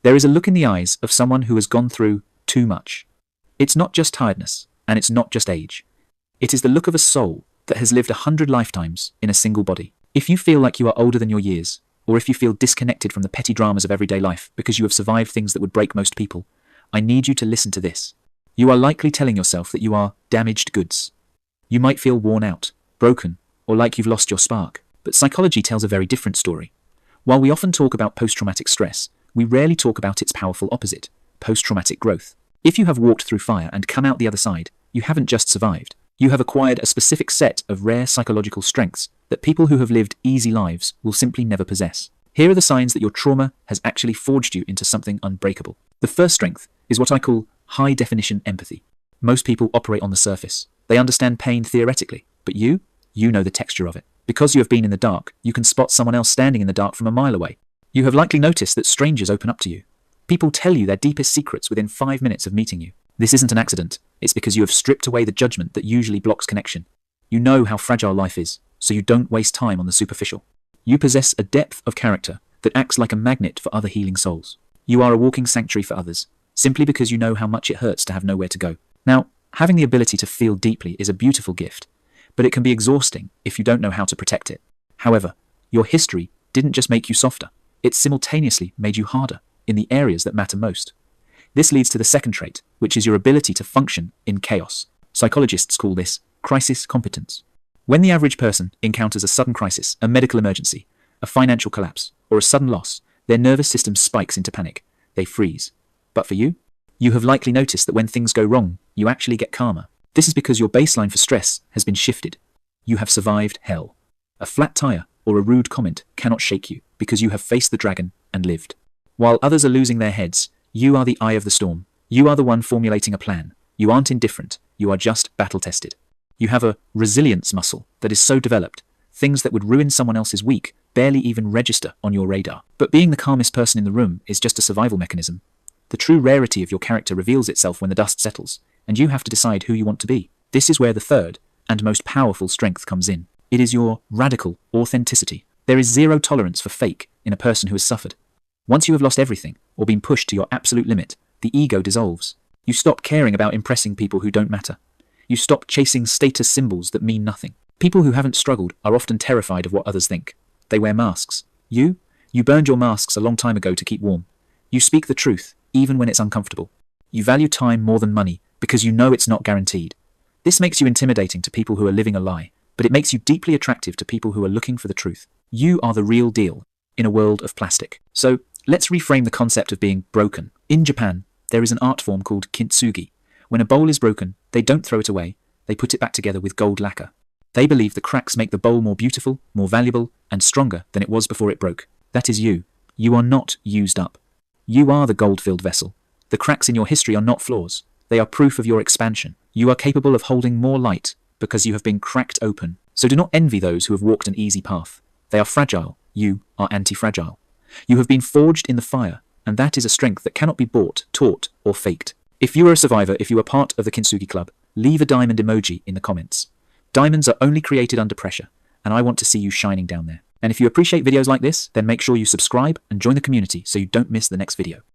There is a look in the eyes of someone who has gone through too much. It's not just tiredness, and it's not just age. It is the look of a soul that has lived 100 lifetimes in a single body. If you feel like you are older than your years, or if you feel disconnected from the petty dramas of everyday life because you have survived things that would break most people, I need you to listen to this. You are likely telling yourself that you are damaged goods. You might feel worn out, broken, or like you've lost your spark. But psychology tells a very different story. While we often talk about post-traumatic stress, we rarely talk about its powerful opposite, post-traumatic growth. If you have walked through fire and come out the other side, you haven't just survived. You have acquired a specific set of rare psychological strengths that people who have lived easy lives will simply never possess. Here are the signs that your trauma has actually forged you into something unbreakable. The first strength is what I call high-definition empathy. Most people operate on the surface. They understand pain theoretically, but you know the texture of it. Because you have been in the dark, you can spot someone else standing in the dark from a mile away. You have likely noticed that strangers open up to you. People tell you their deepest secrets within 5 minutes of meeting you. This isn't an accident. It's because you have stripped away the judgment that usually blocks connection. You know how fragile life is, so you don't waste time on the superficial. You possess a depth of character that acts like a magnet for other healing souls. You are a walking sanctuary for others, simply because you know how much it hurts to have nowhere to go. Now, having the ability to feel deeply is a beautiful gift, but it can be exhausting if you don't know how to protect it. However, your history didn't just make you softer, it simultaneously made you harder in the areas that matter most. This leads to the second trait, which is your ability to function in chaos. Psychologists call this crisis competence. When the average person encounters a sudden crisis, a medical emergency, a financial collapse, or a sudden loss, their nervous system spikes into panic. They freeze. But for you? You have likely noticed that when things go wrong, you actually get calmer. This is because your baseline for stress has been shifted. You have survived hell. A flat tire or a rude comment cannot shake you because you have faced the dragon and lived. While others are losing their heads, you are the eye of the storm. You are the one formulating a plan. You aren't indifferent. You are just battle-tested. You have a resilience muscle that is so developed, things that would ruin someone else's week barely even register on your radar. But being the calmest person in the room is just a survival mechanism. The true rarity of your character reveals itself when the dust settles, and you have to decide who you want to be. This is where the third and most powerful strength comes in. It is your radical authenticity. There is zero tolerance for fake in a person who has suffered. Once you have lost everything, or been pushed to your absolute limit, the ego dissolves. You stop caring about impressing people who don't matter. You stop chasing status symbols that mean nothing. People who haven't struggled are often terrified of what others think. They wear masks. You burned your masks a long time ago to keep warm. You speak the truth, even when it's uncomfortable. You value time more than money, because you know it's not guaranteed. This makes you intimidating to people who are living a lie, but it makes you deeply attractive to people who are looking for the truth. You are the real deal in a world of plastic. So, let's reframe the concept of being broken. In Japan, there is an art form called kintsugi. When a bowl is broken, they don't throw it away, they put it back together with gold lacquer. They believe the cracks make the bowl more beautiful, more valuable, and stronger than it was before it broke. That is you. You are not used up. You are the gold-filled vessel. The cracks in your history are not flaws. They are proof of your expansion. You are capable of holding more light because you have been cracked open. So do not envy those who have walked an easy path. They are fragile. You are anti-fragile. You have been forged in the fire, and that is a strength that cannot be bought, taught, or faked. If you are a survivor, if you are part of the Kintsugi Club, leave a diamond emoji in the comments. Diamonds are only created under pressure, and I want to see you shining down there. And if you appreciate videos like this, then make sure you subscribe and join the community so you don't miss the next video.